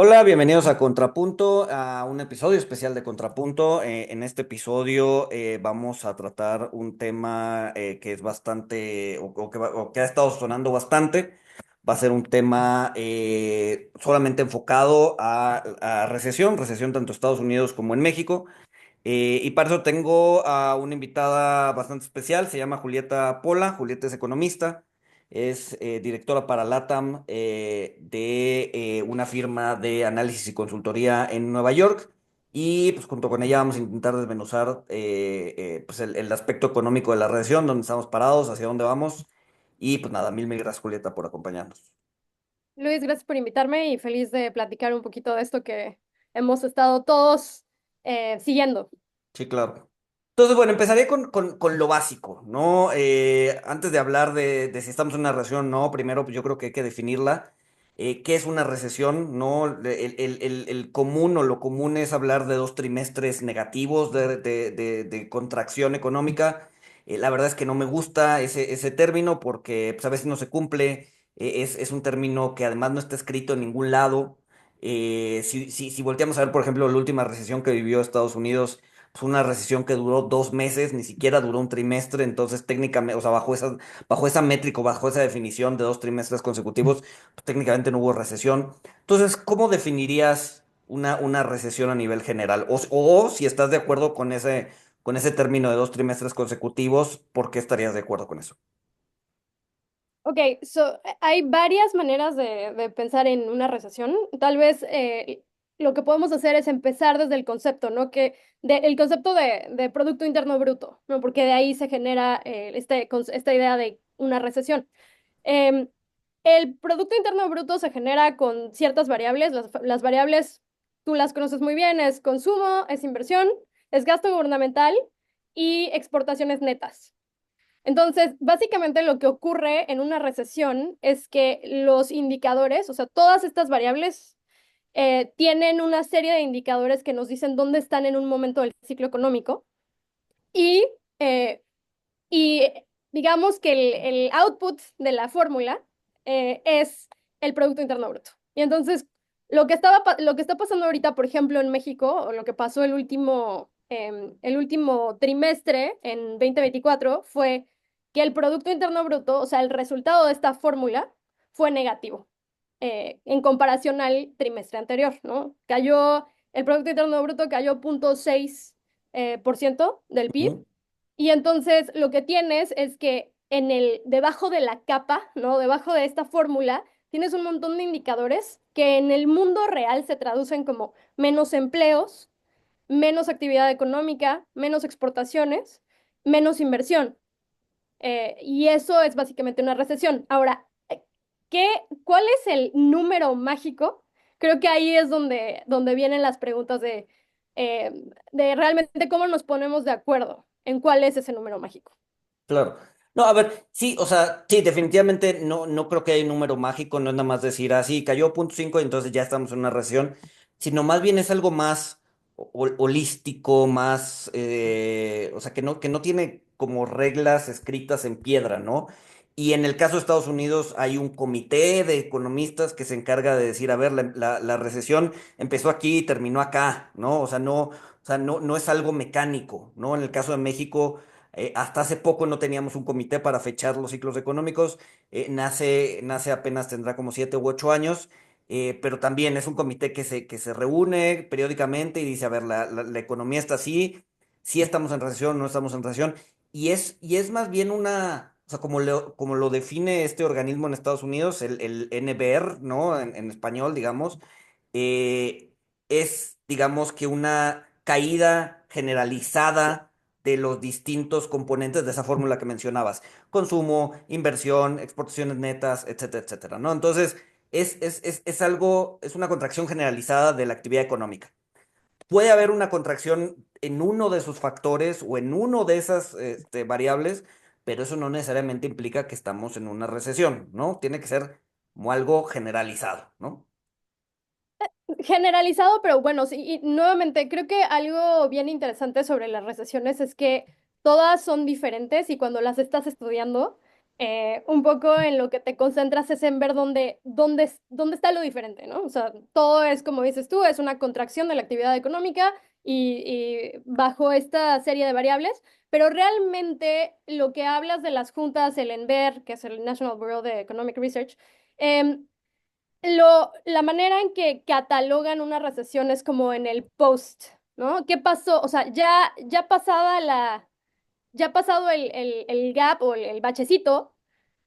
Hola, bienvenidos a Contrapunto, a un episodio especial de Contrapunto. En este episodio vamos a tratar un tema que es bastante, o que ha estado sonando bastante. Va a ser un tema solamente enfocado a recesión tanto en Estados Unidos como en México. Y para eso tengo a una invitada bastante especial, se llama Julieta Pola. Julieta es economista, es directora para LATAM de una firma de análisis y consultoría en Nueva York. Y pues junto con ella vamos a intentar desmenuzar pues el aspecto económico de la recesión, dónde estamos parados, hacia dónde vamos. Y pues nada, mil gracias Julieta por acompañarnos. Luis, gracias por invitarme y feliz de platicar un poquito de esto que hemos estado todos siguiendo. Sí, claro. Entonces, bueno, empezaré con lo básico, ¿no? Antes de hablar de si estamos en una recesión o no, primero pues, yo creo que hay que definirla. ¿Qué es una recesión? ¿No? El común o lo común es hablar de dos trimestres negativos de contracción económica. La verdad es que no me gusta ese término porque pues, a veces no se cumple. Es un término que además no está escrito en ningún lado. Si volteamos a ver, por ejemplo, la última recesión que vivió Estados Unidos, fue una recesión que duró 2 meses, ni siquiera duró un trimestre, entonces técnicamente, o sea, bajo esa métrica, bajo esa definición de 2 trimestres consecutivos, pues, técnicamente no hubo recesión. Entonces, ¿cómo definirías una recesión a nivel general? O si estás de acuerdo con ese término de 2 trimestres consecutivos, ¿por qué estarías de acuerdo con eso? Ok, hay varias maneras de pensar en una recesión. Tal vez lo que podemos hacer es empezar desde el concepto, ¿no? El concepto de Producto Interno Bruto, ¿no? Porque de ahí se genera esta idea de una recesión. Em, el Producto Interno Bruto se genera con ciertas variables. Las variables tú las conoces muy bien, es consumo, es inversión, es gasto gubernamental y exportaciones netas. Entonces, básicamente lo que ocurre en una recesión es que los indicadores, o sea, todas estas variables, tienen una serie de indicadores que nos dicen dónde están en un momento del ciclo económico y, eh, y digamos que el output de la fórmula es el Producto Interno Bruto. Y entonces, lo que está pasando ahorita, por ejemplo, en México, o lo que pasó el último trimestre en 2024, fue que el Producto Interno Bruto, o sea, el resultado de esta fórmula, fue negativo en comparación al trimestre anterior, ¿no? El Producto Interno Bruto cayó 0,6 por ciento del PIB, Ujú. y entonces lo que tienes es que debajo de la capa, ¿no? Debajo de esta fórmula, tienes un montón de indicadores que en el mundo real se traducen como menos empleos, menos actividad económica, menos exportaciones, menos inversión. Y eso es básicamente una recesión. Ahora, ¿qué, ¿cuál es el número mágico? Creo que ahí es donde vienen las preguntas eh, de realmente cómo nos ponemos de acuerdo en cuál es ese número mágico. Claro. No, a ver, sí, o sea, sí, definitivamente no creo que haya un número mágico, no es nada más decir, ah, sí, cayó 0,5 y entonces ya estamos en una recesión, sino más bien es algo más holístico, más, o sea, que no tiene como reglas escritas en piedra, ¿no? Y en el caso de Estados Unidos hay un comité de economistas que se encarga de decir, a ver, la recesión empezó aquí y terminó acá, ¿no? O sea, no es algo mecánico, ¿no? En el caso de México hasta hace poco no teníamos un comité para fechar los ciclos económicos. Nace apenas tendrá como 7 u 8 años, pero también es un comité que se reúne periódicamente y dice, a ver, la economía está así, sí estamos en recesión, no estamos en recesión. Y es más bien o sea, como lo define este organismo en Estados Unidos, el NBER, ¿no? En español, digamos, eh, es, digamos que una caída generalizada de los distintos componentes de esa fórmula que mencionabas: consumo, inversión, exportaciones netas, etcétera, etcétera, ¿no? Entonces, es una contracción generalizada de la actividad económica. Puede haber una contracción en uno de sus factores o en uno de esas variables, pero eso no necesariamente implica que estamos en una recesión, ¿no? Tiene que ser como algo generalizado, ¿no? Generalizado, pero bueno, sí, y nuevamente creo que algo bien interesante sobre las recesiones es que todas son diferentes y cuando las estás estudiando, Un poco en lo que te concentras es en ver dónde está lo diferente, ¿no? O sea, todo es, como dices tú, es una contracción de la actividad económica y bajo esta serie de variables, pero realmente lo que hablas de las juntas, el ENVER, que es el National Bureau de Economic Research, em, la manera en que catalogan una recesión es como en el post, ¿no? ¿Qué pasó? O sea, ya pasada ya pasado el gap o el bachecito,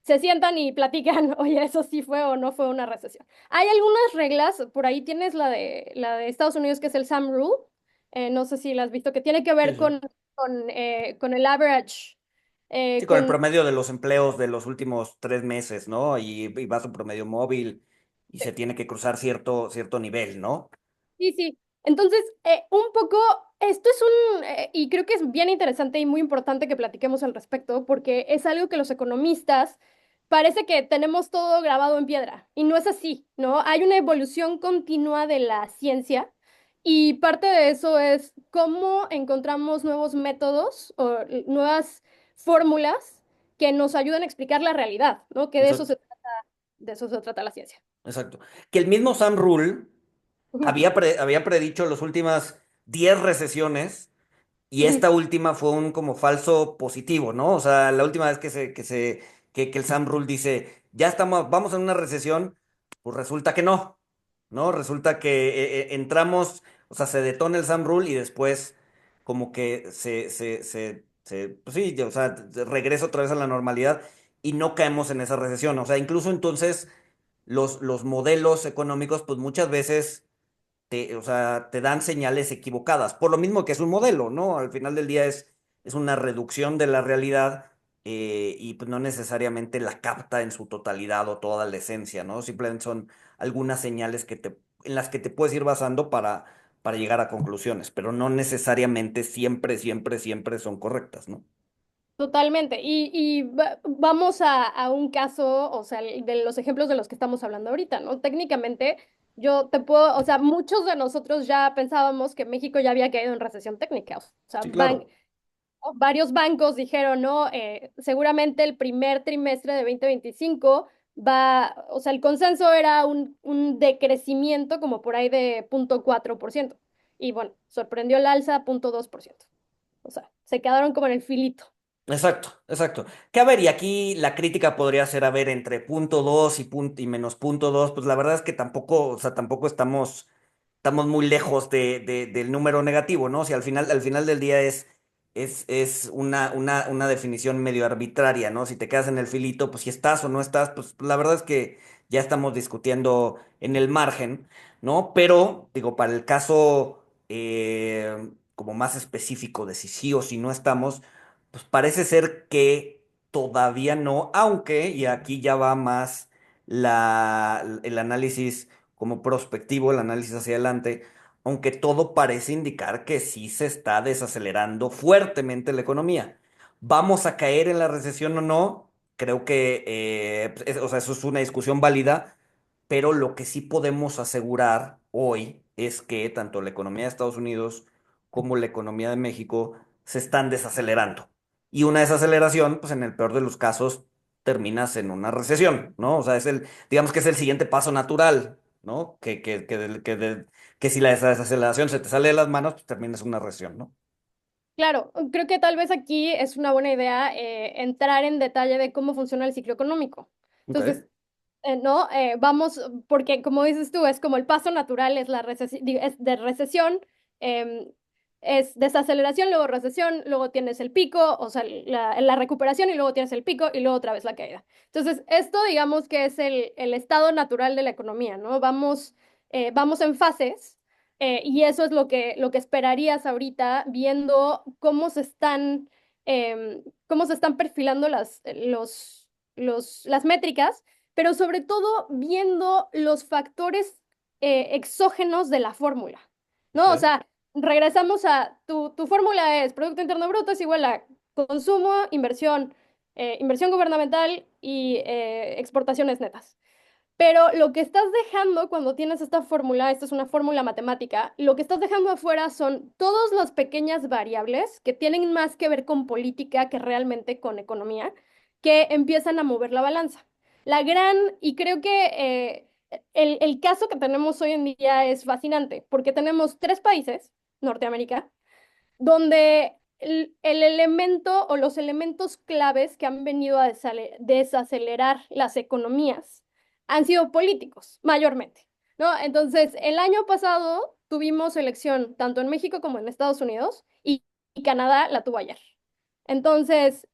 se sientan y platican, oye, eso sí fue o no fue una recesión. Hay algunas reglas, por ahí tienes la de Estados Unidos, que es el SAM Rule, no sé si la has visto, que tiene que Sí, ver sí. con el average, Sí, con el con promedio de los empleos de los últimos 3 meses, ¿no? Y va su promedio móvil y se tiene que cruzar cierto nivel, ¿no? Sí, sí. Entonces, un poco, esto es y creo que es bien interesante y muy importante que platiquemos al respecto, porque es algo que los economistas parece que tenemos todo grabado en piedra, y no es así, ¿no? Hay una evolución continua de la ciencia, y parte de eso es cómo encontramos nuevos métodos o nuevas fórmulas que nos ayudan a explicar la realidad, ¿no? Que Exacto. de eso se trata la ciencia. Exacto. Que el mismo Sam Rule Ujú, había predicho las últimas 10 recesiones. Y ujú. esta última fue un como falso positivo, ¿no? O sea, la última vez que el Sam Rule dice, ya estamos, vamos en una recesión, pues resulta que no, ¿no? Resulta que entramos, o sea, se detona el Sam Rule y después como que pues sí, o sea, regresa otra vez a la normalidad y no caemos en esa recesión. O sea, incluso entonces los modelos económicos, pues muchas veces o sea, te dan señales equivocadas, por lo mismo que es un modelo, ¿no? Al final del día es una reducción de la realidad y pues no necesariamente la capta en su totalidad o toda la esencia, ¿no? Simplemente son algunas señales en las que te puedes ir basando para llegar a conclusiones, pero no necesariamente siempre son correctas, ¿no? Totalmente. Vamos a un caso, o sea, de los ejemplos de los que estamos hablando ahorita, ¿no? Técnicamente, yo te puedo, o sea, muchos de nosotros ya pensábamos que México ya había caído en recesión técnica. O sea, Sí, claro. varios bancos dijeron, ¿no? Seguramente el primer trimestre de 2025 o sea, el consenso era un decrecimiento como por ahí de 0,4%. Y bueno, sorprendió el alza a 0,2%. O sea, se quedaron como en el filito. Exacto, exacto. Que a ver, y aquí la crítica podría ser, a ver, entre punto 2 y menos punto 2, pues la verdad es que tampoco, o sea, tampoco estamos muy lejos del número negativo, ¿no? O sea, al final del día es una definición medio arbitraria, ¿no? Si te quedas en el filito, pues si estás o no estás, pues la verdad es que ya estamos discutiendo en el margen, ¿no? Pero, digo, para el caso como más específico de si sí o si no estamos, pues parece ser que todavía no, aunque, y aquí ya va más el análisis como prospectivo, el análisis hacia adelante, aunque todo parece indicar que sí se está desacelerando fuertemente la economía. ¿Vamos a caer en la recesión o no? Creo que, o sea, eso es una discusión válida, pero lo que sí podemos asegurar hoy es que tanto la economía de Estados Unidos como la economía de México se están desacelerando. Y una desaceleración, pues en el peor de los casos, terminas en una recesión, ¿no? O sea, digamos que es el siguiente paso natural, ¿no? Que si la desaceleración se te sale de las manos, pues terminas en una recesión, ¿no? Claro, creo que tal vez aquí es una buena idea entrar en detalle de cómo funciona el ciclo económico. Ok. Entonces, ¿no? Vamos, porque como dices tú, es como el paso natural, es es de recesión, em, es desaceleración, luego recesión, luego tienes el pico, o sea, la recuperación y luego tienes el pico y luego otra vez la caída. Entonces, esto digamos que es el estado natural de la economía, ¿no? Vamos en fases. Y eso es lo que esperarías ahorita, viendo cómo se están perfilando las métricas, pero sobre todo viendo los factores exógenos de la fórmula, ¿no? O Ok. sea, regresamos a tu fórmula es Producto Interno Bruto es igual a consumo, inversión gubernamental y exportaciones netas. Pero lo que estás dejando cuando tienes esta fórmula, esta es una fórmula matemática, lo que estás dejando afuera son todas las pequeñas variables que tienen más que ver con política que realmente con economía, que empiezan a mover la balanza. Y creo que el caso que tenemos hoy en día es fascinante, porque tenemos tres países, Norteamérica, donde el elemento o los elementos claves que han venido a desacelerar las economías han sido políticos, mayormente, ¿no? Entonces, el año pasado tuvimos elección tanto en México como en Estados Unidos y Canadá la tuvo ayer. Entonces,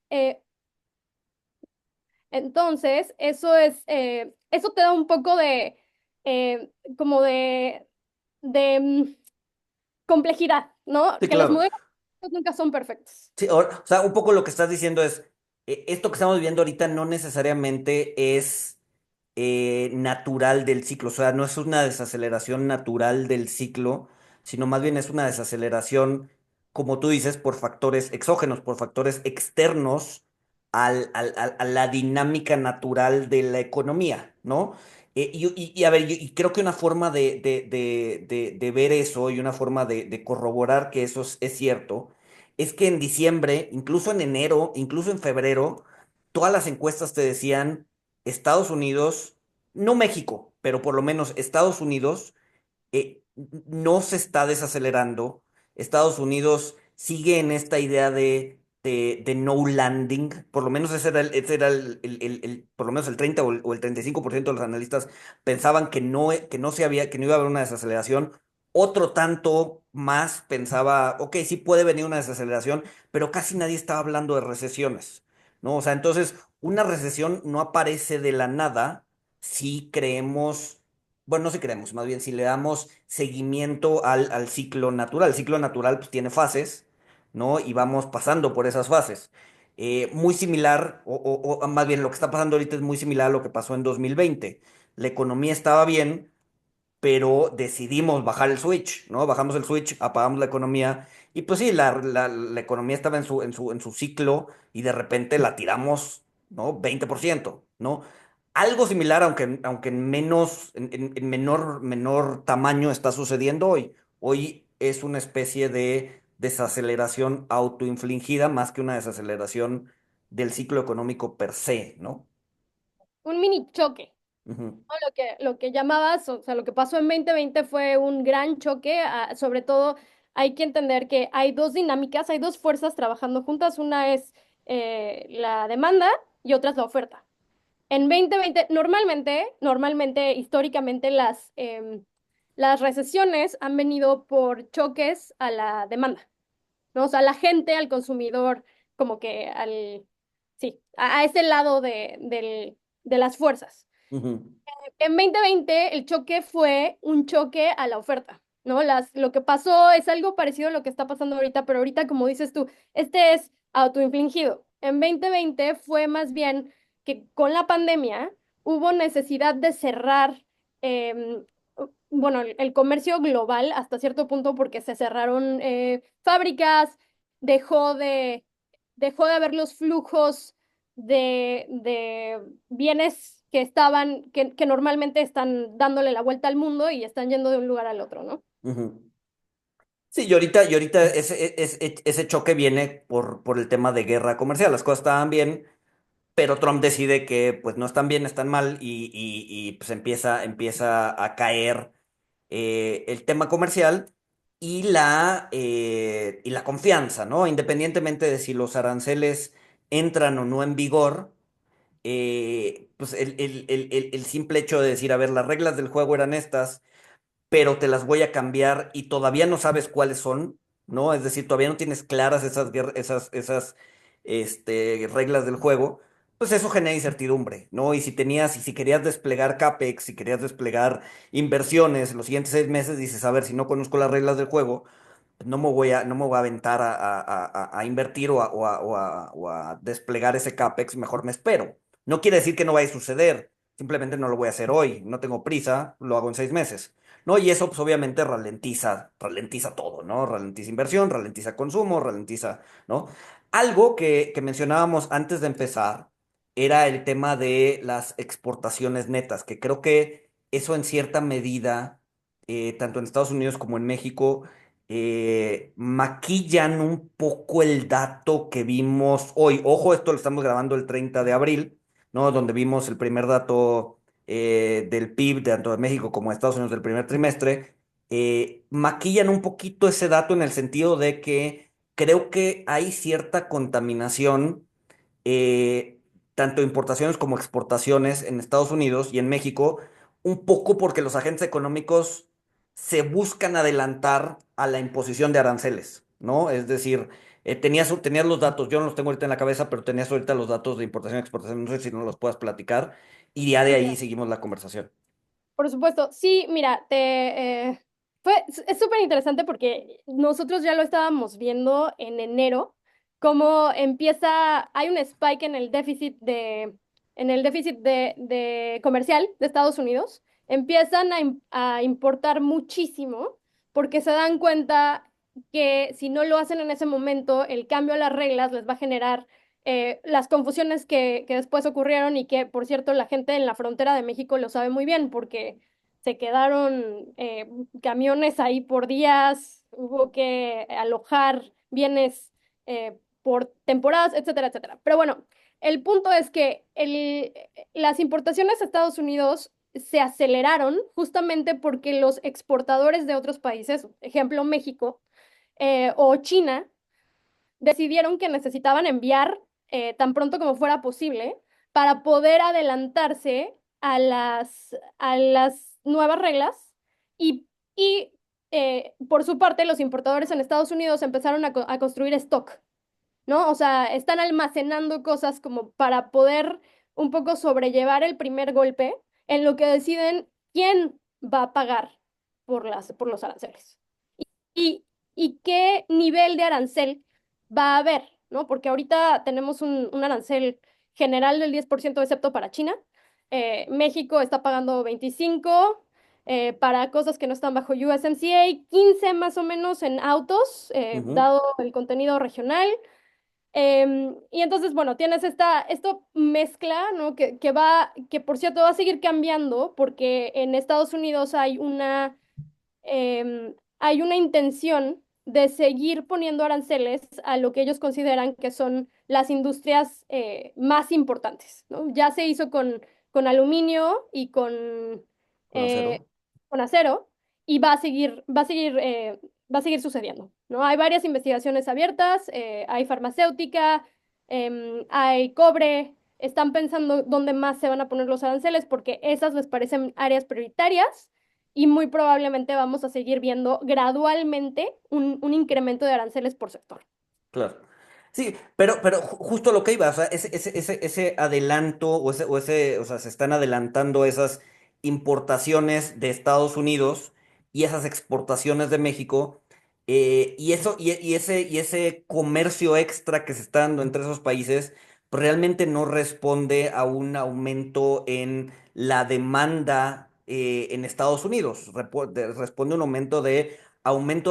eso te da un poco de, como de complejidad, ¿no? Sí, Que los claro. modelos nunca son perfectos. Sí, o sea, un poco lo que estás diciendo es, esto que estamos viviendo ahorita no necesariamente es natural del ciclo, o sea, no es una desaceleración natural del ciclo, sino más bien es una desaceleración, como tú dices, por factores exógenos, por factores externos a la dinámica natural de la economía, ¿no? Y a ver, y creo que una forma de ver eso y una forma de corroborar que eso es cierto, es que en diciembre, incluso en enero, incluso en febrero, todas las encuestas te decían Estados Unidos, no México, pero por lo menos Estados Unidos no se está desacelerando. Estados Unidos sigue en esta idea de no landing. Por lo menos ese era por lo menos el 30 o el 35% de los analistas pensaban que no que no iba a haber una desaceleración. Otro tanto más pensaba, ok, sí puede venir una desaceleración, pero casi nadie estaba hablando de recesiones, ¿no? O sea, entonces, una recesión no aparece de la nada si creemos bueno, no si queremos, más bien si le damos seguimiento al ciclo natural. El ciclo natural pues, tiene fases, ¿no? Y vamos pasando por esas fases. Muy similar, o más bien lo que está pasando ahorita es muy similar a lo que pasó en 2020. La economía estaba bien, pero decidimos bajar el switch, ¿no? Bajamos el switch, apagamos la economía y pues sí, la economía estaba en su ciclo y de repente la tiramos, ¿no? 20%, ¿no? Algo similar, aunque en menos, en menor tamaño está sucediendo hoy. Hoy es una especie de desaceleración autoinfligida más que una desaceleración del ciclo económico per se, ¿no? Un mini choque. Ujú, ¿No? Lo que llamabas, o sea, lo que pasó en 2020 fue un gran choque. Sobre todo, hay que entender que hay dos dinámicas, hay dos fuerzas trabajando juntas. Una es la demanda y otra es la oferta. En 2020, normalmente, históricamente, las recesiones han venido por choques a la demanda, ¿no? O sea, la gente, al consumidor, como que sí, a ese lado de las fuerzas. ujú, En 2020 el choque fue un choque a la oferta, ¿no? Lo que pasó es algo parecido a lo que está pasando ahorita, pero ahorita, como dices tú, este es autoinfligido. En 2020 fue más bien que con la pandemia hubo necesidad de cerrar, em, bueno, el comercio global hasta cierto punto porque se cerraron fábricas, dejó de, dejó de haber los flujos de bienes que normalmente están dándole la vuelta al mundo y están yendo de un lugar al otro, ¿no? ujú. Sí, y ahorita ese choque viene por el tema de guerra comercial. Las cosas estaban bien, pero Trump decide que pues no están bien, están mal pues empieza a caer el tema comercial y la confianza, ¿no? Independientemente de si los aranceles entran o no en vigor, pues el simple hecho de decir, a ver, las reglas del juego eran estas pero te las voy a cambiar y todavía no sabes cuáles son, ¿no? Es decir, todavía no tienes claras esas reglas del juego, pues eso genera incertidumbre, ¿no? Y si querías desplegar CAPEX, si querías desplegar inversiones en los siguientes 6 meses, dices, a ver, si no conozco las reglas del juego, no me voy a aventar a invertir o a desplegar ese CAPEX, mejor me espero. No quiere decir que no vaya a suceder, simplemente no lo voy a hacer hoy, no tengo prisa, lo hago en 6 meses. ¿No? Y eso pues obviamente ralentiza todo, ¿no? Ralentiza inversión, ralentiza consumo, ralentiza, ¿no? Algo que mencionábamos antes de empezar era el tema de las exportaciones netas, que creo que eso en cierta medida, tanto en Estados Unidos como en México, maquillan un poco el dato que vimos hoy. Ojo, esto lo estamos grabando el 30 de abril, ¿no? Donde vimos el primer dato del PIB tanto de México como de Estados Unidos del primer trimestre. Maquillan un poquito ese dato en el sentido de que creo que hay cierta contaminación eh, tanto importaciones como exportaciones en Estados Unidos y en México, un poco porque los agentes económicos se buscan adelantar a la imposición de aranceles, ¿no? Es decir, tenías los datos, yo no los tengo ahorita en la cabeza, pero tenías ahorita los datos de importación y exportación, no sé si no los puedas platicar, y ya de Sí, ahí claro. seguimos la conversación. Por supuesto, sí, mira, es súper interesante porque nosotros ya lo estábamos viendo en enero, cómo hay un spike en el déficit de comercial de Estados Unidos, empiezan a importar muchísimo porque se dan cuenta que si no lo hacen en ese momento, el cambio a las reglas les va a generar las confusiones que después ocurrieron y que, por cierto, la gente en la frontera de México lo sabe muy bien porque se quedaron camiones ahí por días, hubo que alojar bienes por temporadas, etcétera, etcétera. Pero bueno, el punto es que las importaciones a Estados Unidos se aceleraron justamente porque los exportadores de otros países, ejemplo México o China, decidieron que necesitaban enviar tan pronto como fuera posible para poder adelantarse a las nuevas reglas y por su parte los importadores en Estados Unidos empezaron a construir stock, ¿no? O sea, están almacenando cosas como para poder un poco sobrellevar el primer golpe en lo que deciden quién va a pagar por los aranceles y, y qué nivel de arancel va a haber, ¿no? Porque ahorita tenemos un arancel general del 10% excepto para China. México está pagando 25 para cosas que no están bajo USMCA, 15 más o menos en autos, Ujú, dado el contenido regional. Y entonces, bueno, tienes esto mezcla, ¿no? Que por cierto va a seguir cambiando porque en Estados Unidos hay una intención de seguir poniendo aranceles a lo que ellos consideran que son las industrias más importantes, ¿no? Ya se hizo con aluminio y con eh, acero. con acero y va a seguir sucediendo, ¿no? Hay varias investigaciones abiertas, hay farmacéutica, hay cobre, están pensando dónde más se van a poner los aranceles porque esas les parecen áreas prioritarias y muy probablemente vamos a seguir viendo gradualmente un incremento de aranceles por sector. Claro. Sí, pero justo lo que iba, o sea, ese adelanto o sea, se están adelantando esas importaciones de Estados Unidos y esas exportaciones de México, y ese comercio extra que se está dando entre esos países, pues realmente no responde a un aumento en la demanda en Estados Unidos, responde a un aumento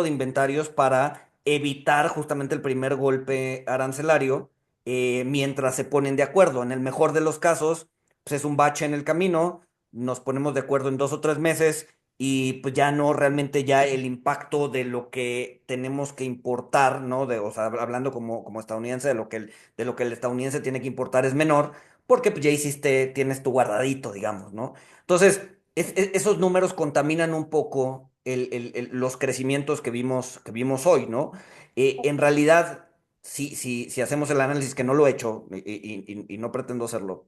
de inventarios para evitar justamente el primer golpe arancelario mientras se ponen de acuerdo. En el mejor de los casos, pues es un bache en el camino, nos ponemos de acuerdo en 2 o 3 meses y pues ya no realmente ya el impacto de lo que tenemos que importar, ¿no? O sea, hablando como estadounidense, de lo que el estadounidense tiene que importar es menor, porque pues ya tienes tu guardadito, digamos, ¿no? Entonces, esos números contaminan un poco los crecimientos que vimos hoy, ¿no? En realidad, si hacemos el análisis, que no lo he hecho y no pretendo hacerlo,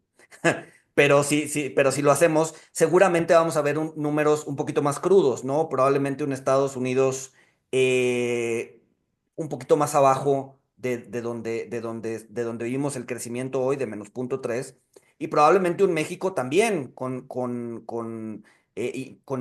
pero si lo hacemos, seguramente vamos a ver números un poquito más crudos, ¿no? Probablemente un Estados Unidos un poquito más abajo de donde vimos el crecimiento hoy de -0,3, y probablemente un México también con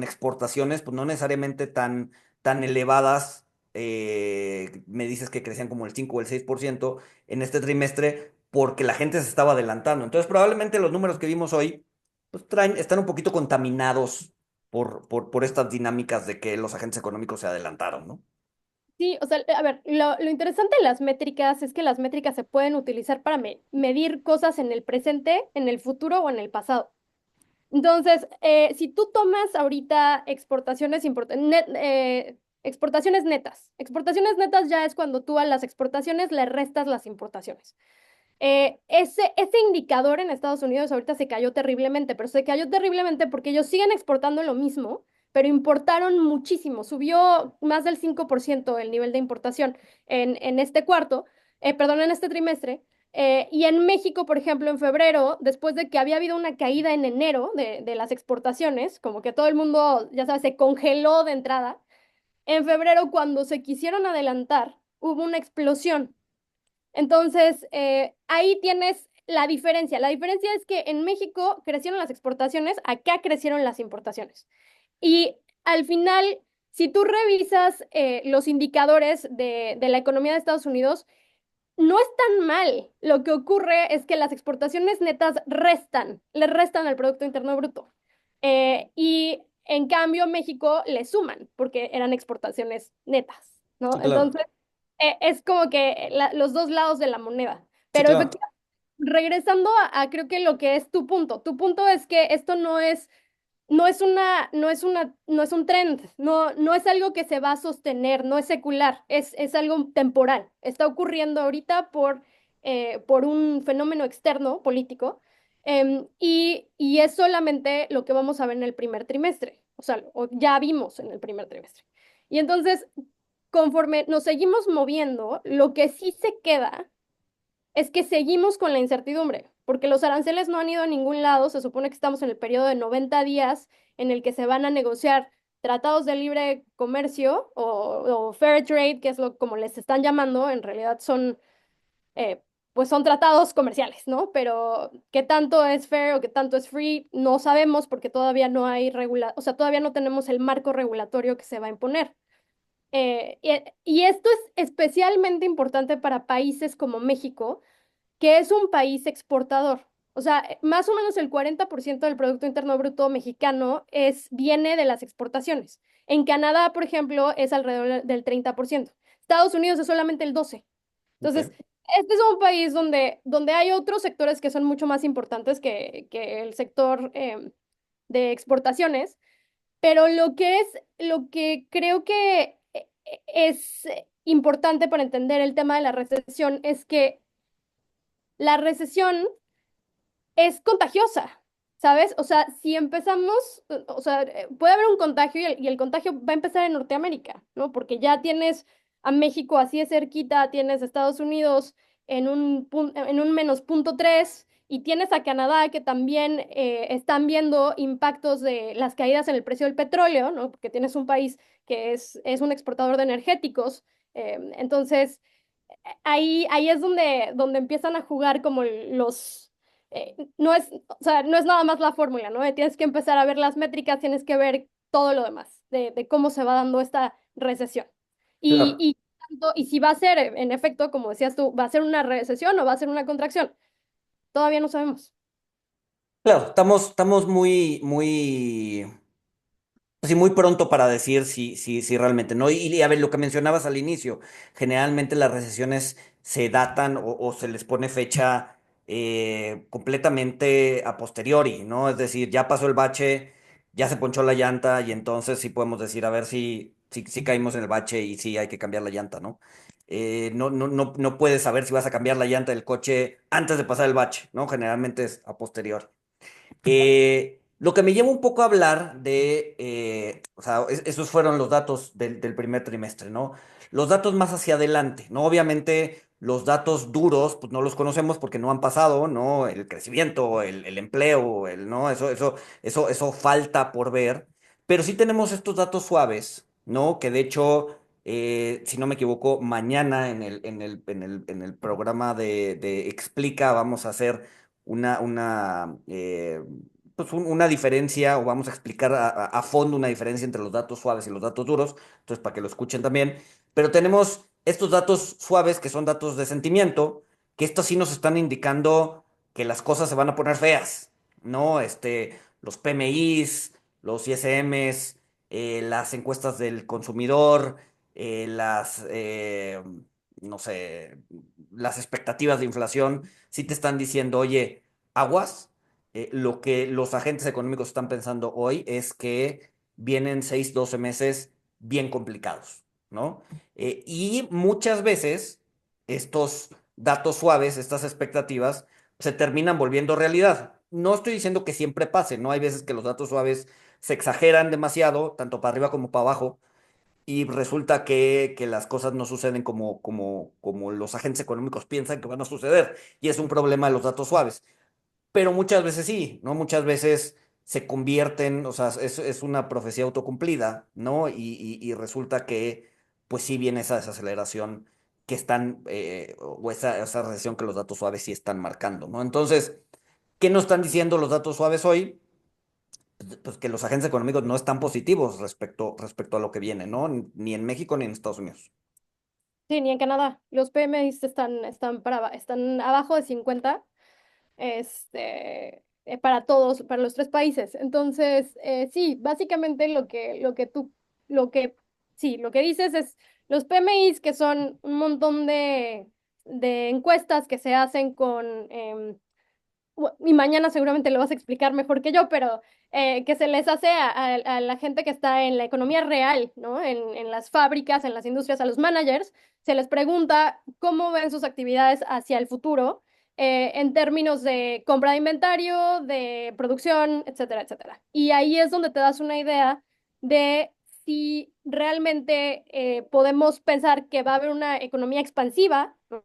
exportaciones, pues no necesariamente tan elevadas. Me dices que crecían como el 5 o el 6% en este trimestre porque la gente se estaba adelantando. Entonces, probablemente los números que vimos hoy pues están un poquito contaminados por estas dinámicas de que los agentes económicos se adelantaron, ¿no? Sí, o sea, a ver, lo interesante de las métricas es que las métricas se pueden utilizar para medir cosas en el presente, en el futuro o en el pasado. Entonces, si tú tomas ahorita exportaciones importantes, exportaciones netas. Exportaciones netas ya es cuando tú a las exportaciones le restas las importaciones. Ese indicador en Estados Unidos ahorita se cayó terriblemente, pero se cayó terriblemente porque ellos siguen exportando lo mismo, pero importaron muchísimo. Subió más del 5% el nivel de importación en este perdón, en este trimestre. Y en México, por ejemplo, en febrero, después de que había habido una caída en enero de las exportaciones, como que todo el mundo, ya sabes, se congeló de entrada, en febrero, cuando se quisieron adelantar, hubo una explosión. Entonces, ahí tienes la diferencia. La diferencia es que en México crecieron las exportaciones, acá crecieron las importaciones. Y al final, si tú revisas los indicadores de la economía de Estados Unidos, no es tan mal. Lo que ocurre es que las exportaciones netas le restan al Producto Interno Bruto. Y en cambio, México le suman, porque eran exportaciones netas, Sí, ¿no? claro. Entonces, es como que los dos lados de la moneda. Sí, Pero claro. efectivamente, regresando creo que lo que es tu punto es que esto no es un trend, no es algo que se va a sostener, no es secular, es algo temporal. Está ocurriendo ahorita por un fenómeno externo político, y es solamente lo que vamos a ver en el primer trimestre, o sea, ya vimos en el primer trimestre. Y entonces, conforme nos seguimos moviendo, lo que sí se queda es que seguimos con la incertidumbre, porque los aranceles no han ido a ningún lado. Se supone que estamos en el periodo de 90 días en el que se van a negociar tratados de libre comercio o fair trade, que es como les están llamando. En realidad eh, pues son tratados comerciales, ¿no? Pero qué tanto es fair o qué tanto es free, no sabemos porque todavía no hay o sea, todavía no tenemos el marco regulatorio que se va a imponer. Y esto es especialmente importante para países como México, que es un país exportador. O sea, más o menos el 40% del Producto Interno Bruto mexicano viene de las exportaciones. En Canadá, por ejemplo, es alrededor del 30%. Estados Unidos es solamente el 12%. Entonces, Ok. este es un país donde hay otros sectores que son mucho más importantes que el sector de exportaciones, pero lo que creo que es importante para entender el tema de la recesión es que la recesión es contagiosa, ¿sabes? O sea, si empezamos, o sea, puede haber un contagio y el contagio va a empezar en Norteamérica, ¿no? Porque ya tienes a México así de cerquita, tienes a Estados Unidos en un -0.3 y tienes a Canadá que también están viendo impactos de las caídas en el precio del petróleo, ¿no? Porque tienes un país que es un exportador de energéticos. Entonces, ahí es donde empiezan a jugar como no es, o sea, no es nada más la fórmula, ¿no? Tienes que empezar a ver las métricas, tienes que ver todo lo demás de cómo se va dando esta recesión. Y, Claro. y, y si va a ser, en efecto, como decías tú, ¿va a ser una recesión o va a ser una contracción? Todavía no sabemos. Claro, estamos muy, pues sí, muy pronto para decir si realmente no. Y a ver, lo que mencionabas al inicio, generalmente las recesiones se datan o se les pone fecha completamente a posteriori, ¿no? Es decir, ya pasó el bache, ya se ponchó la llanta y entonces sí podemos decir, a ver si caímos en el bache y si hay que cambiar la llanta, ¿no? No puedes saber si vas a cambiar la llanta del coche antes de pasar el bache, ¿no? Generalmente es a posteriori. Lo que me lleva un poco a hablar o sea, esos fueron los datos del primer trimestre, ¿no? Los datos más hacia adelante, ¿no? Obviamente los datos duros, pues no los conocemos porque no han pasado, ¿no? El crecimiento, el empleo, ¿no? Eso falta por ver, pero sí tenemos estos datos suaves, ¿no? Que de hecho, si no me equivoco, mañana en el programa de Explica vamos a hacer pues una diferencia, o vamos a explicar a fondo una diferencia entre los datos suaves y los datos duros, entonces para que lo escuchen también. Pero tenemos estos datos suaves que son datos de sentimiento, que estos sí nos están indicando que las cosas se van a poner feas, ¿no? Los PMIs, los ISMs, las encuestas del consumidor, no sé, las expectativas de inflación sí te están diciendo, oye, aguas. Lo que los agentes económicos están pensando hoy es que vienen 6, 12 meses bien complicados, ¿no? Y muchas veces estos datos suaves, estas expectativas, se terminan volviendo realidad. No estoy diciendo que siempre pase, ¿no? Hay veces que los datos suaves se exageran demasiado, tanto para arriba como para abajo, y resulta que las cosas no suceden como los agentes económicos piensan que van a suceder, y es un problema de los datos suaves. Pero muchas veces sí, ¿no? Muchas veces se convierten, o sea, es una profecía autocumplida, ¿no? Y resulta que, pues sí viene esa desaceleración que están, o esa recesión que los datos suaves sí están marcando, ¿no? Entonces, ¿qué nos están diciendo los datos suaves hoy? Pues que los agentes económicos no están positivos respecto a lo que viene, ¿no? Ni en México ni en Estados Unidos. Sí, ni en Canadá. Los PMIs están abajo de 50, para todos, para los tres países. Entonces, sí, básicamente lo que, sí, lo que dices es los PMIs, que son un montón de encuestas que se hacen y mañana seguramente lo vas a explicar mejor que yo, pero que se les hace a la gente que está en la economía real, ¿no? En las fábricas, en las industrias, a los managers, se les pregunta cómo ven sus actividades hacia el futuro, en términos de compra de inventario, de producción, etcétera, etcétera. Y ahí es donde te das una idea de si realmente podemos pensar que va a haber una economía expansiva, ¿no?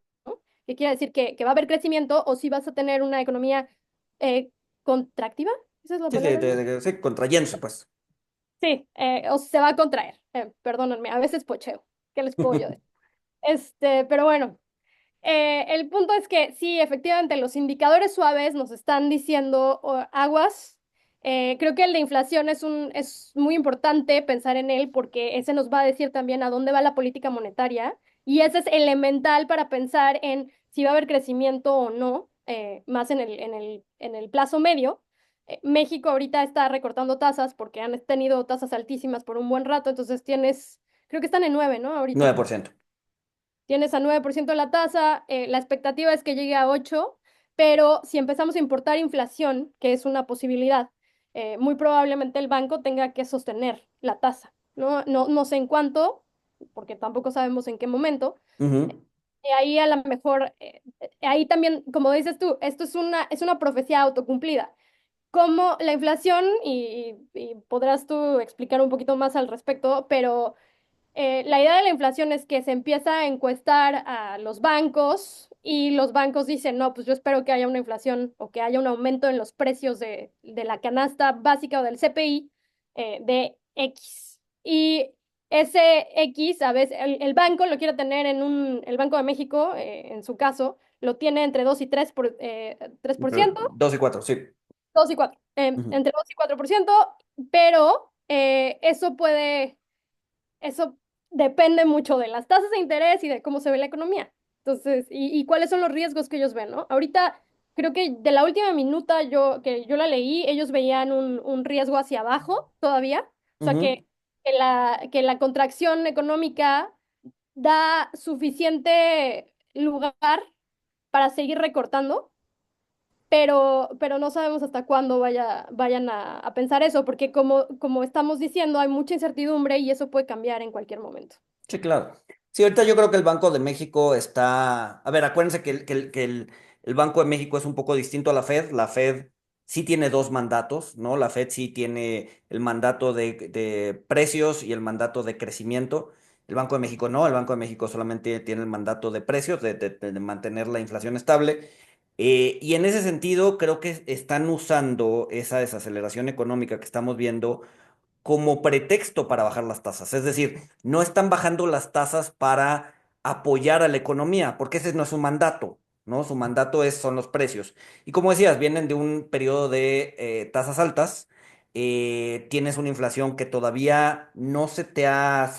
Que quiere decir que va a haber crecimiento, o si vas a tener una economía eh, contractiva, esa es la Sí, sí, palabra, ¿no? sí, contrayéndose, pues. Sí, o se va a contraer. Perdónenme, a veces pocheo. ¿Qué les puedo yo decir? Pero bueno, el punto es que sí, efectivamente, los indicadores suaves nos están diciendo aguas. Creo que el de inflación es muy importante pensar en él, porque ese nos va a decir también a dónde va la política monetaria, y ese es elemental para pensar en si va a haber crecimiento o no, más en el plazo medio. México ahorita está recortando tasas porque han tenido tasas altísimas por un buen rato, entonces creo que están en 9, ¿no? Nueve Ahorita. por ciento. Tienes a 9% la tasa, la expectativa es que llegue a 8, pero si empezamos a importar inflación, que es una posibilidad, muy probablemente el banco tenga que sostener la tasa, ¿no? No sé en cuánto, porque tampoco sabemos en qué momento. Ujú, Y ahí a lo mejor, ahí también, como dices tú, esto es una profecía autocumplida. Como la inflación, y podrás tú explicar un poquito más al respecto, pero la idea de la inflación es que se empieza a encuestar a los bancos, y los bancos dicen, no, pues yo espero que haya una inflación o que haya un aumento en los precios de la canasta básica o del CPI, de X. Y ese X, a veces, el banco lo quiere tener el Banco de México, en su caso, lo tiene entre 2 y 3%, 2 y 4, sí. 2 y 4, Ujú. entre 2 y 4%, pero eso depende mucho de las tasas de interés y de cómo se ve la economía. Entonces, y cuáles son los riesgos que ellos ven, ¿no? Ahorita, creo que de la última minuta que yo la leí, ellos veían un riesgo hacia abajo todavía. O sea, Ujú. que la contracción económica da suficiente lugar para seguir recortando, pero no sabemos hasta cuándo vayan a pensar eso, porque como estamos diciendo, hay mucha incertidumbre y eso puede cambiar en cualquier momento. Sí, claro. Sí, ahorita yo creo que el Banco de México está. A ver, acuérdense que el Banco de México es un poco distinto a la Fed. La Fed sí tiene dos mandatos, ¿no? La Fed sí tiene el mandato de precios y el mandato de crecimiento. El Banco de México no. El Banco de México solamente tiene el mandato de precios, de mantener la inflación estable. Y en ese sentido, creo que están usando esa desaceleración económica que estamos viendo como pretexto para bajar las tasas. Es decir, no están bajando las tasas para apoyar a la economía, porque ese no es su mandato, ¿no? Su mandato son los precios. Y como decías, vienen de un periodo de tasas altas. Tienes una inflación que todavía no se te ha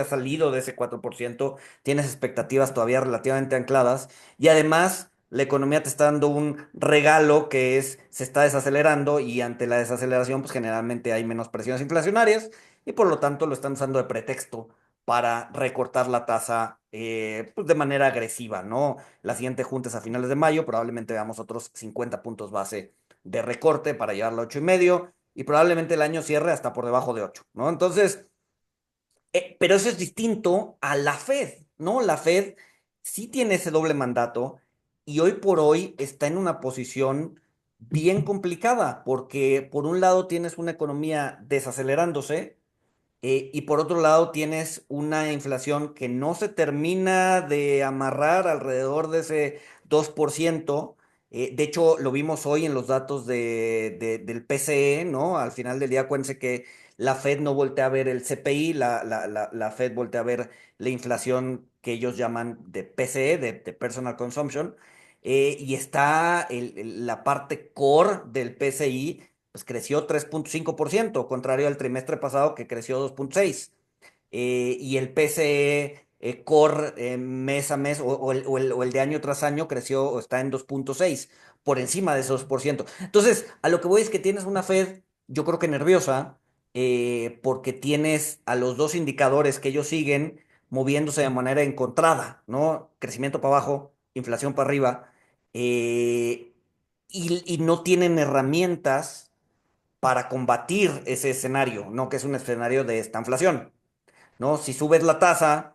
salido de ese 4%. Tienes expectativas todavía relativamente ancladas, y además la economía te está dando un regalo que se está desacelerando, y ante la desaceleración pues generalmente hay menos presiones inflacionarias, y por lo tanto lo están usando de pretexto para recortar la tasa, pues de manera agresiva, ¿no? La siguiente junta es a finales de mayo, probablemente veamos otros 50 puntos base de recorte para llevarlo a 8,5, y probablemente el año cierre hasta por debajo de 8, ¿no? Entonces, Pero eso es distinto a la Fed, ¿no? La Fed sí tiene ese doble mandato y hoy por hoy está en una posición bien complicada porque por un lado tienes una economía desacelerándose, y por otro lado, tienes una inflación que no se termina de amarrar alrededor de ese 2%. De hecho, lo vimos hoy en los datos del PCE, ¿no? Al final del día, acuérdense que la Fed no voltea a ver el CPI, la Fed voltea a ver la inflación que ellos llaman de PCE, de Personal Consumption, y está la parte core del PCI pues creció 3.5%, contrario al trimestre pasado que creció 2.6%. Y el PCE Core mes a mes o el de año tras año creció o está en 2.6, por encima de ese 2%. Entonces, a lo que voy es que tienes una Fed, yo creo que nerviosa, porque tienes a los dos indicadores que ellos siguen moviéndose de manera encontrada, ¿no? Crecimiento para abajo, inflación para arriba, y no tienen herramientas para combatir ese escenario, ¿no? Que es un escenario de esta inflación. ¿No? Si subes la tasa,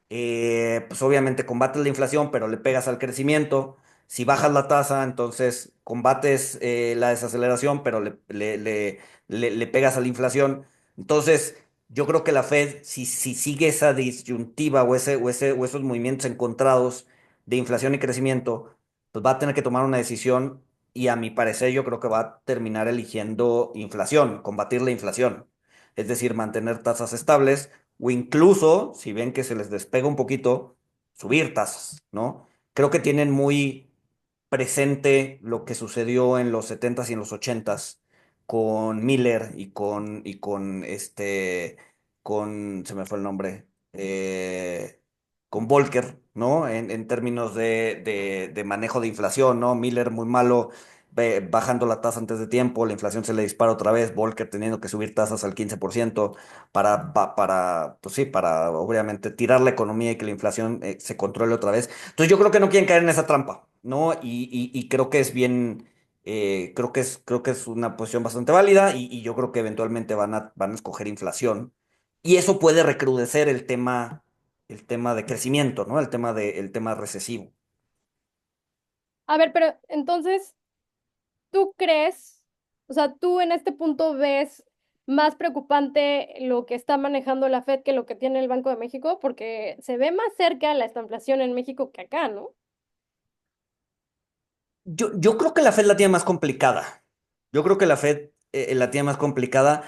pues obviamente combates la inflación, pero le pegas al crecimiento. Si bajas la tasa, entonces combates la desaceleración, pero le pegas a la inflación. Entonces, yo creo que la Fed, si sigue esa disyuntiva o esos movimientos encontrados de inflación y crecimiento, pues va a tener que tomar una decisión y a mi parecer yo creo que va a terminar eligiendo inflación, combatir la inflación. Es decir, mantener tasas estables o incluso, si ven que se les despega un poquito, subir tasas, ¿no? Creo que tienen muy presente lo que sucedió en los setentas y en los ochentas con Miller se me fue el nombre, con Volcker, ¿no? En términos de manejo de inflación, ¿no? Miller muy malo, bajando la tasa antes de tiempo, la inflación se le dispara otra vez, Volcker teniendo que subir tasas al 15% pues sí, para obviamente tirar la economía y que la inflación se controle otra vez. Entonces yo creo que no quieren caer en esa trampa, ¿no? Y creo que es bien, creo que es una posición bastante válida y yo creo que eventualmente van a escoger inflación. Y eso puede recrudecer el tema de crecimiento, ¿no? El tema recesivo. A ver, pero entonces, ¿tú crees, o sea, tú en este punto ves más preocupante lo que está manejando la Fed que lo que tiene el Banco de México? Porque se ve más cerca la estanflación en México que acá, ¿no? Yo creo que la Fed la tiene más complicada. Yo creo que la Fed la tiene más complicada.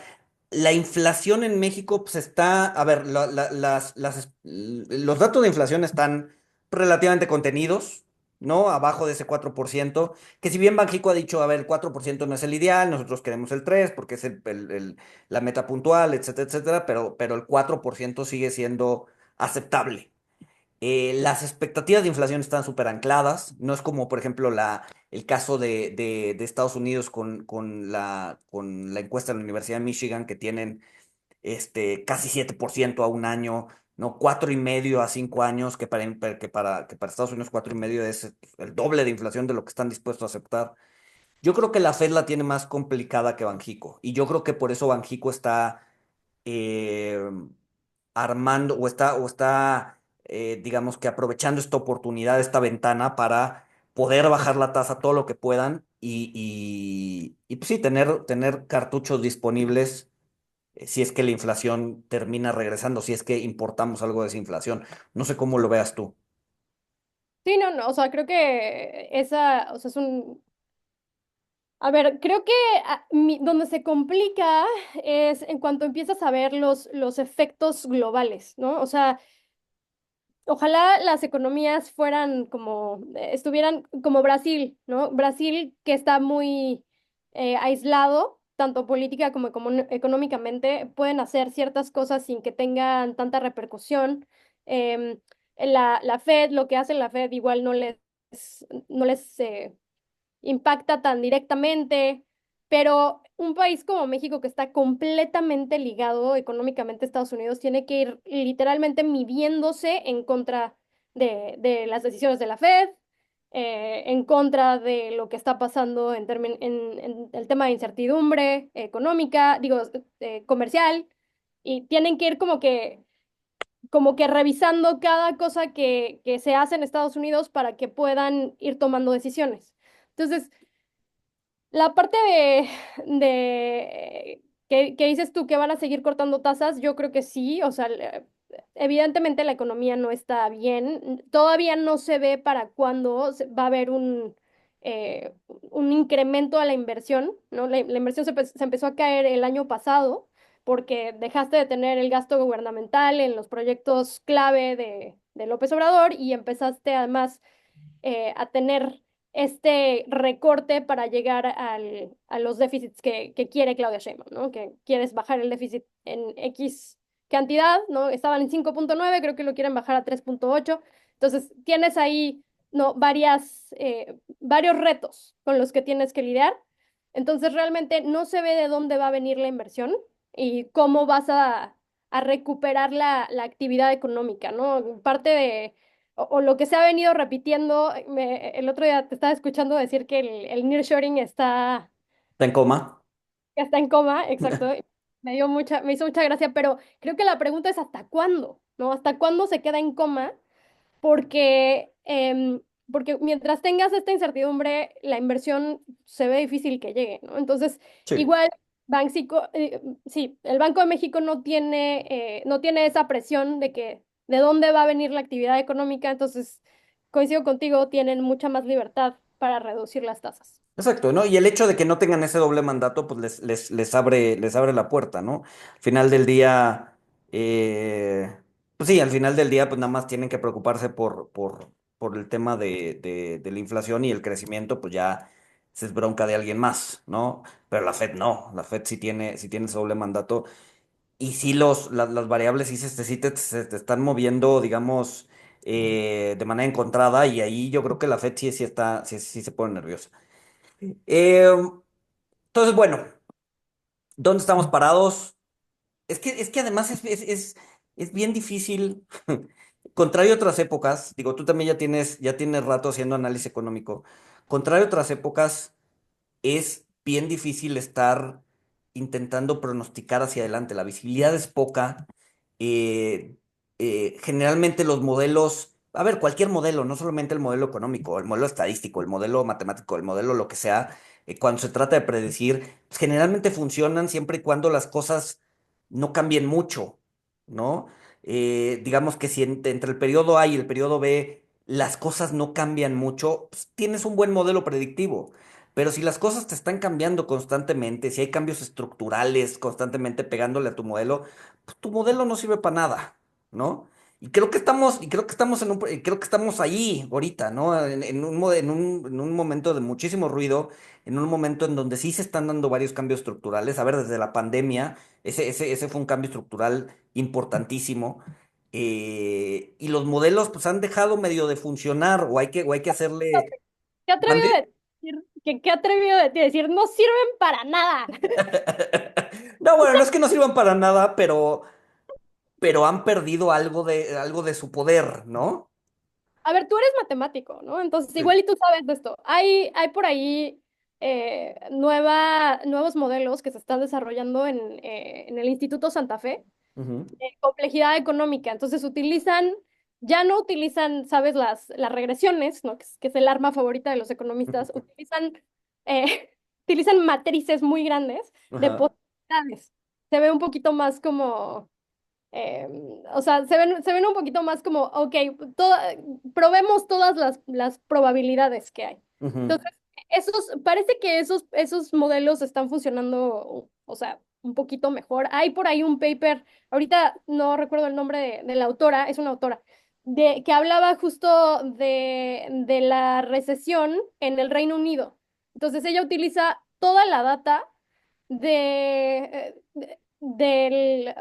La inflación en México, pues está, a ver, los datos de inflación están relativamente contenidos, ¿no? Abajo de ese 4%, que si bien Banxico ha dicho, a ver, el 4% no es el ideal, nosotros queremos el 3% porque es la meta puntual, etcétera, etcétera, pero el 4% sigue siendo aceptable. Las expectativas de inflación están súper ancladas. No es como, por ejemplo, el caso de Estados Unidos con la encuesta de la Universidad de Michigan, que tienen casi 7% a un año, ¿no? 4,5 a 5 años, que para Estados Unidos 4,5 es el doble de inflación de lo que están dispuestos a aceptar. Yo creo que la Fed la tiene más complicada que Banxico. Y yo creo que por eso Banxico está eh, armando digamos que aprovechando esta oportunidad, esta ventana para poder bajar la tasa todo lo que puedan y pues sí, tener cartuchos disponibles si es que la inflación termina regresando, si es que importamos algo de esa inflación. No sé cómo lo veas tú. Sí, no, no, o sea, creo que esa, o sea, es un... A ver, creo que donde se complica es en cuanto empiezas a ver los efectos globales, ¿no? O sea, ojalá las economías fueran como, estuvieran como Brasil, ¿no? Brasil que está muy aislado, tanto política como económicamente, pueden hacer ciertas cosas sin que tengan tanta repercusión. Em, la Fed, lo que hace la Fed igual no les impacta tan directamente, pero un país como México que está completamente ligado económicamente a Estados Unidos tiene que ir literalmente midiéndose en contra de las decisiones de la Fed, en contra de lo que está pasando en el tema de incertidumbre económica, digo, comercial, y tienen que ir como que como que revisando cada cosa que se hace en Estados Unidos para que puedan ir tomando decisiones. Entonces, la parte de que dices tú que van a seguir cortando tasas, yo creo que sí, o sea, evidentemente la economía no está bien, todavía no se ve para cuándo va a haber un incremento a la inversión, ¿no? La inversión se empezó a caer el año pasado porque dejaste de tener el gasto gubernamental en los proyectos clave de López Obrador y empezaste además a tener este recorte para llegar a los déficits que quiere Claudia Sheinbaum, ¿no? Que quieres bajar el déficit en X cantidad, ¿no? Estaban en 5,9, creo que lo quieren bajar a 3,8. Entonces, tienes ahí, ¿no? Varios retos con los que tienes que lidiar. Entonces, realmente no se ve de dónde va a venir la inversión y cómo vas a recuperar la actividad económica, ¿no? Parte o lo que se ha venido repitiendo, el otro día te estaba escuchando decir que el nearshoring ¿Está en coma? está en coma, exacto. Me hizo mucha gracia, pero creo que la pregunta es ¿hasta cuándo? ¿No? ¿Hasta cuándo se queda en coma? Porque mientras tengas esta incertidumbre, la inversión se ve difícil que llegue, ¿no? Entonces, Sí. igual, sí, el Banco de México no tiene esa presión de dónde va a venir la actividad económica, entonces, coincido contigo, tienen mucha más libertad para reducir las tasas. Exacto, ¿no? Y el hecho de que no tengan ese doble mandato, pues les abre la puerta, ¿no? Al final del día, pues sí, al final del día, pues nada más tienen que preocuparse por el tema de la inflación y el crecimiento, pues ya se es bronca de alguien más, ¿no? Pero la Fed no, la Fed sí tiene ese doble mandato. Y sí, las variables sí te están moviendo, digamos, de manera encontrada, y ahí yo creo que la Fed sí se pone nerviosa. Eh, entonces, bueno, ¿dónde estamos parados? Es que además es bien difícil, contrario a otras épocas, digo, tú también ya tienes rato haciendo análisis económico, contrario a otras épocas, es bien difícil estar intentando pronosticar hacia adelante. La visibilidad es poca. eh, Generalmente los modelos, a ver, cualquier modelo, no solamente el modelo económico, el modelo estadístico, el modelo matemático, el modelo lo que sea, cuando se trata de predecir, pues, generalmente funcionan siempre y cuando las cosas no cambien mucho, ¿no? Digamos que si entre el periodo A y el periodo B las cosas no cambian mucho, pues, tienes un buen modelo predictivo. Pero si las cosas te están cambiando constantemente, si hay cambios estructurales constantemente pegándole a tu modelo, pues tu modelo no sirve para nada, ¿no? Y creo que estamos creo que estamos ahí ahorita, ¿no? En un momento de muchísimo ruido, en un momento en donde sí se están dando varios cambios estructurales. A ver, desde la pandemia, ese fue un cambio estructural importantísimo. Y los modelos pues han dejado medio de funcionar o hay que hacerle... ¿Qué atrevido ¿Mande? de decir, qué atrevido de ti decir, no sirven para nada? No, bueno, no es que no sirvan para nada, pero han perdido algo de su poder, ¿no? A ver, tú eres matemático, ¿no? Entonces, Sí. igual y tú sabes de esto. Hay por ahí nuevos modelos que se están desarrollando en el Instituto Santa Fe Ujú, de complejidad económica. Entonces, ya no utilizan, ¿sabes? Las regresiones, ¿no? Que es el arma favorita de los economistas. Eh, utilizan matrices muy grandes de ajá, posibilidades. Se ve un poquito más como eh, o sea, se ven un poquito más como, ok, probemos todas las probabilidades que hay. ujú, Entonces, parece que esos modelos están funcionando, o sea, un poquito mejor. Hay por ahí un paper, ahorita no recuerdo el nombre de la autora, es una autora, que hablaba justo de la recesión en el Reino Unido. Entonces, ella utiliza toda la data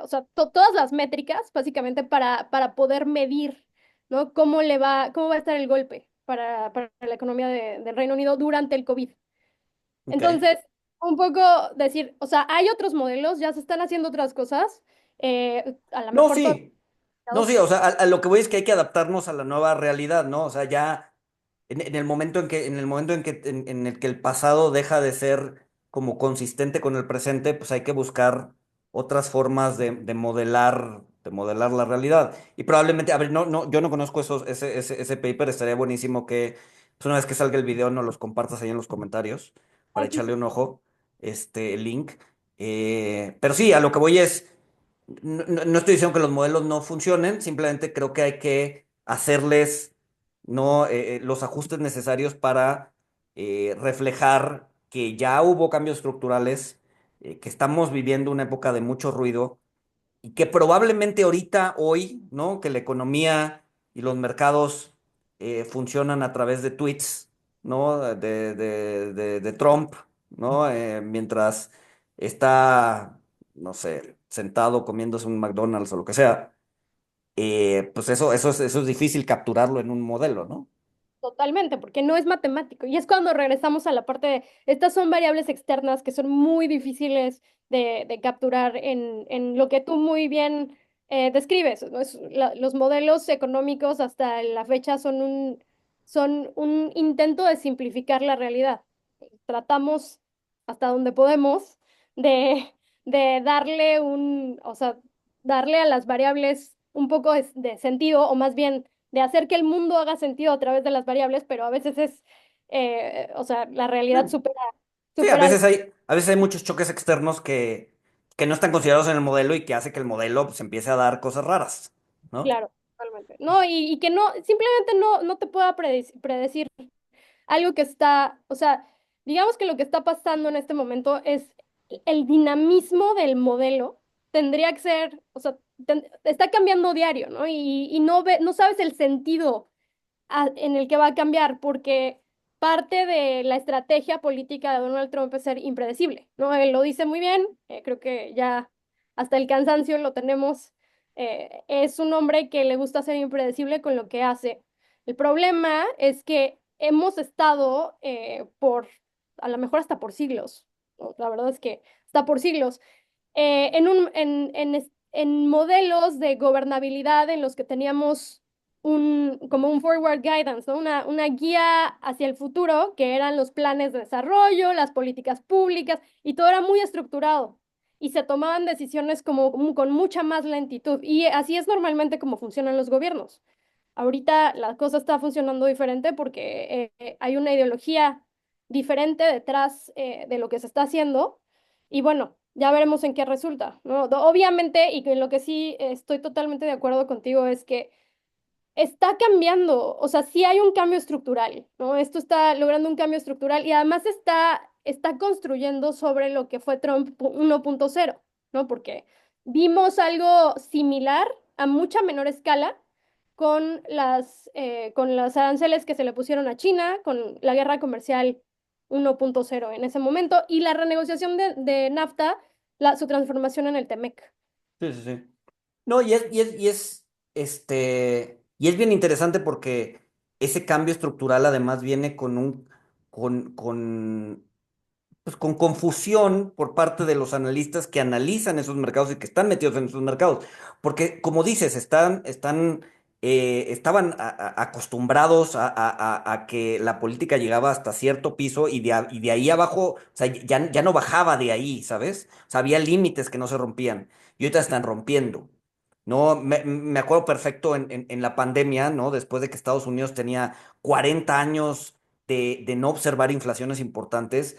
o sea, todas las métricas, básicamente, para poder medir, ¿no? Cómo va a estar el golpe para la economía del Reino Unido durante el COVID. ok. Entonces, un poco decir, o sea, hay otros modelos, ya se están haciendo otras cosas, a lo No, mejor todos. sí, no, sí, o sea, a lo que voy es que hay que adaptarnos a la nueva realidad, ¿no? O sea, ya en el momento en el momento en el que el pasado deja de ser como consistente con el presente, pues hay que buscar otras formas de modelar de modelar la realidad. Y probablemente, a ver, yo no conozco ese paper, estaría buenísimo que pues, una vez que salga el video nos los compartas ahí en los comentarios para Ah, sí, echarle sí, un ojo, el link. Pero sí, a lo que voy es, no estoy diciendo que los modelos no funcionen, simplemente creo que hay que hacerles no los ajustes necesarios para reflejar que ya hubo cambios estructurales, que estamos viviendo una época de mucho ruido y que probablemente ahorita, hoy, ¿no? Que la economía y los mercados funcionan a través de tweets, ¿no? De Trump, ¿no? Mientras está, no sé, sentado comiéndose un McDonald's o lo que sea, pues eso es difícil capturarlo en un modelo, ¿no? totalmente, porque no es matemático. Y es cuando regresamos a la parte de, estas son variables externas que son muy difíciles de capturar en lo que tú muy bien describes, ¿no? Los modelos económicos hasta la fecha son un intento de simplificar la realidad. Tratamos hasta donde podemos de darle o sea, darle a las variables un poco de sentido, o más bien de hacer que el mundo haga sentido a través de las variables, pero a veces o sea, la realidad Sí, sí, supera eso. a veces hay muchos choques externos que no están considerados en el modelo y que hace que el modelo pues, empiece a dar cosas raras, ¿no? Claro, totalmente. No, y que no, simplemente no te pueda predecir algo que está, o sea, digamos que lo que está pasando en este momento es el dinamismo del modelo tendría que ser, o sea, está cambiando diario, ¿no? Y no sabes el sentido en el que va a cambiar, porque parte de la estrategia política de Donald Trump es ser impredecible, ¿no? Él lo dice muy bien, creo que ya hasta el cansancio lo tenemos. Es un hombre que le gusta ser impredecible con lo que hace. El problema es que hemos estado a lo mejor hasta por siglos, ¿no? La verdad es que hasta por siglos, en modelos de gobernabilidad en los que teníamos como un forward guidance, ¿no? Una guía hacia el futuro, que eran los planes de desarrollo, las políticas públicas, y todo era muy estructurado. Y se tomaban decisiones como con mucha más lentitud. Y así es normalmente como funcionan los gobiernos. Ahorita la cosa está funcionando diferente porque hay una ideología diferente detrás de lo que se está haciendo. Y bueno, ya veremos en qué resulta, ¿no? Obviamente, y en lo que sí estoy totalmente de acuerdo contigo es que está cambiando, o sea, sí hay un cambio estructural, ¿no? Esto está logrando un cambio estructural y además está construyendo sobre lo que fue Trump 1.0, ¿no? Porque vimos algo similar a mucha menor escala con las aranceles que se le pusieron a China, con la guerra comercial 1.0 en ese momento y la renegociación de NAFTA, su transformación en el TEMEC. Sí, sí, sí. No, y es bien interesante porque ese cambio estructural además viene con pues, con confusión por parte de los analistas que analizan esos mercados y que están metidos en esos mercados. Porque, como dices, estaban acostumbrados a que la política llegaba hasta cierto piso y de ahí abajo, o sea, ya no bajaba de ahí, ¿sabes? O sea, había límites que no se rompían y ahorita están rompiendo. No, me acuerdo perfecto en la pandemia, ¿no? Después de que Estados Unidos tenía 40 años de no observar inflaciones importantes,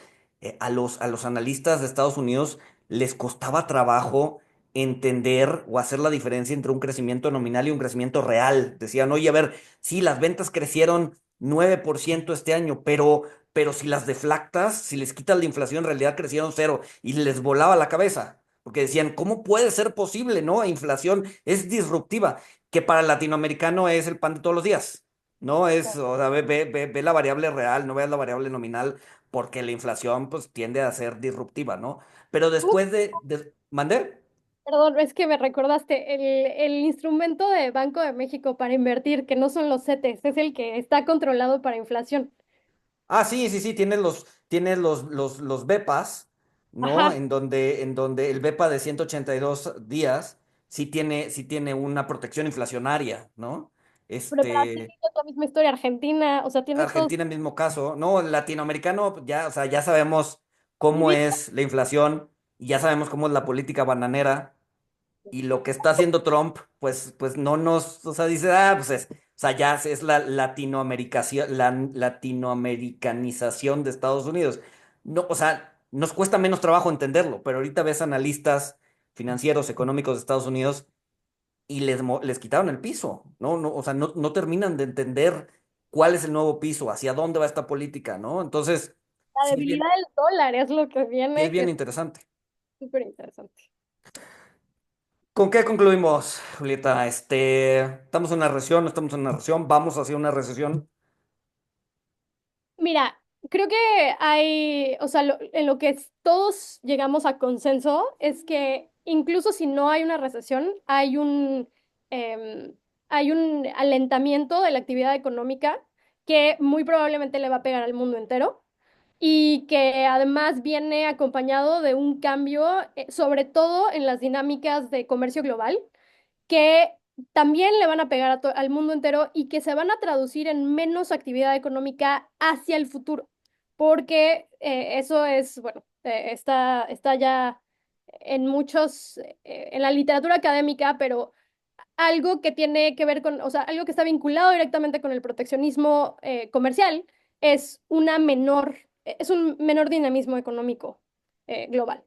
a los analistas de Estados Unidos les costaba trabajo entender o hacer la diferencia entre un crecimiento nominal y un crecimiento real. Decían, oye, a ver, sí, las ventas crecieron 9% este año, pero si las deflactas, si les quitas la inflación, en realidad crecieron cero y les volaba la cabeza. Porque decían, ¿cómo puede ser posible, no? Inflación es disruptiva, que para el latinoamericano es el pan de todos los días. No es, o sea, ve la variable real, no veas la variable nominal, porque la inflación pues tiende a ser disruptiva, ¿no? Pero después ¿Mandé? Perdón, es que me recordaste, el instrumento de Banco de México para invertir, que no son los CETES, es el que está controlado para inflación. Ah, sí, sí, sí, tienes los BEPAs, ¿no? Ajá, En donde el BEPA de 182 días sí tiene una protección inflacionaria, ¿no? pero Brasil Este, es la misma historia, Argentina, o sea, tienes todos. Argentina, mismo caso, ¿no? El latinoamericano, ya, o sea, ya sabemos cómo es la inflación y ya sabemos cómo es la política bananera. Y lo que está haciendo Trump, pues no nos, o sea, dice, pues o sea, ya es la latinoamericanización de Estados Unidos. No, o sea, nos cuesta menos trabajo entenderlo, pero ahorita ves analistas financieros, económicos de Estados Unidos y les quitaron el piso, ¿no? No, o sea, no terminan de entender cuál es el nuevo piso, hacia dónde va esta política, ¿no? Entonces, La debilidad del dólar es lo que sí es viene, que bien es interesante. súper interesante. ¿Con qué concluimos, Julieta? ¿Estamos en una recesión? ¿No estamos en una recesión? ¿Vamos hacia una recesión? Mira, creo que hay, o sea, en lo que todos llegamos a consenso es que incluso si no hay una recesión, em, hay un alentamiento de la actividad económica que muy probablemente le va a pegar al mundo entero y que además viene acompañado de un cambio, sobre todo en las dinámicas de comercio global que también le van a pegar al mundo entero y que se van a traducir en menos actividad económica hacia el futuro, porque eso es, bueno, está ya en en la literatura académica, pero algo que tiene que ver con, o sea, algo que está vinculado directamente con el proteccionismo comercial es un menor dinamismo económico global.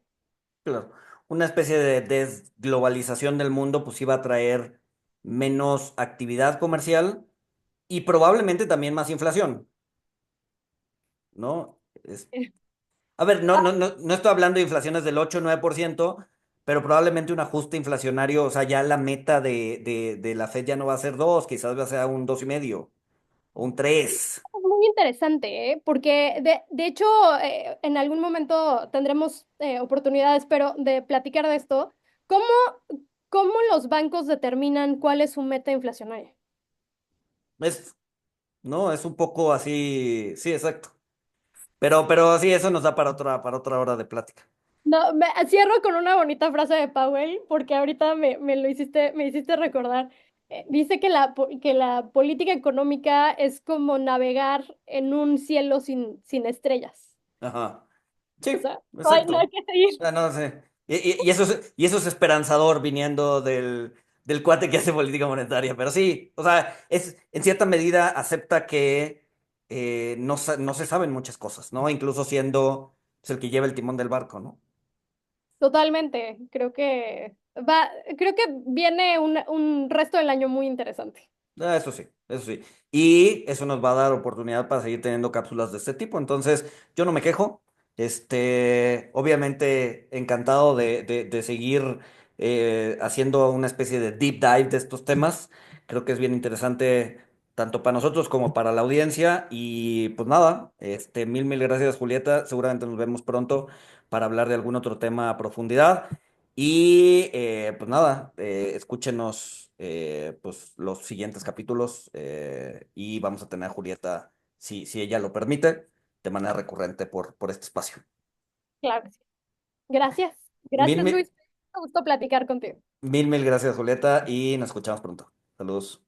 Claro. Una especie de desglobalización del mundo, pues iba a traer menos actividad comercial y probablemente también más inflación, ¿no? A ver, no estoy hablando de inflaciones del 8 o 9%, pero probablemente un ajuste inflacionario, o sea, ya la meta de la Fed ya no va a ser 2, quizás va a ser un 2,5 o un 3. Muy interesante, ¿eh? Porque de hecho en algún momento tendremos oportunidades, pero de platicar de esto. ¿Cómo, cómo los bancos determinan cuál es su meta inflacionaria? Es, no, es un poco así, sí, exacto. Pero sí, eso nos da para otra hora de plática. No, cierro con una bonita frase de Powell, porque ahorita me hiciste recordar. Dice que que la política económica es como navegar en un cielo sin estrellas. Ajá. O Sí, sea, no hay nada exacto. que seguir. Ah, no sé. Y eso es esperanzador viniendo del cuate que hace política monetaria. Pero sí, o sea, en cierta medida acepta que no se saben muchas cosas, ¿no? Incluso siendo pues, el que lleva el timón del barco, ¿no? Totalmente. Creo que viene un resto del año muy interesante. Eso sí, eso sí. Y eso nos va a dar oportunidad para seguir teniendo cápsulas de este tipo. Entonces, yo no me quejo. Obviamente, encantado de seguir haciendo una especie de deep dive de estos temas. Creo que es bien interesante tanto para nosotros como para la audiencia. Y pues nada, mil gracias, Julieta. Seguramente nos vemos pronto para hablar de algún otro tema a profundidad. Y pues nada, escúchenos pues los siguientes capítulos y vamos a tener a Julieta, si ella lo permite, de manera recurrente por este espacio. Claro que sí. Gracias. Mil, Gracias, mil, Luis. Me gustó platicar contigo. mil gracias, Julieta, y nos escuchamos pronto. Saludos.